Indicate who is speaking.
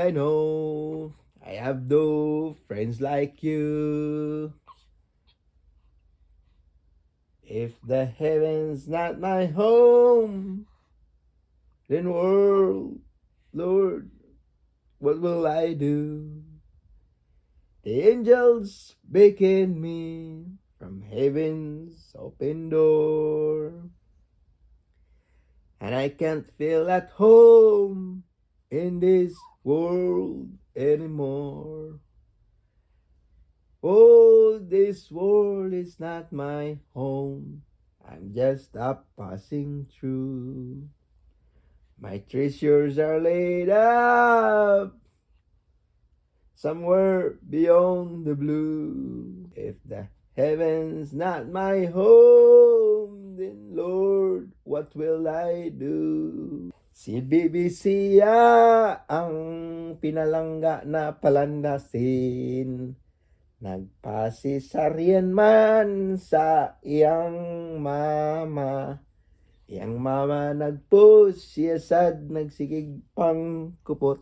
Speaker 1: I know I have no friends like you. If the heaven's not my home, then world, Lord, what will I do? The angels beckon me from heaven's open door, and I can't feel at home in this world anymore. Oh, this world is not my home. I'm just a passing through. My treasures are laid up somewhere beyond the blue. If the heaven's not my home, then Lord, what will I do? Si BBC ang pinalangga na palandasin. Nagpasisaryan man sa iyang mama. Iyang mama nagpus, siya sad nagsigig pang kupot.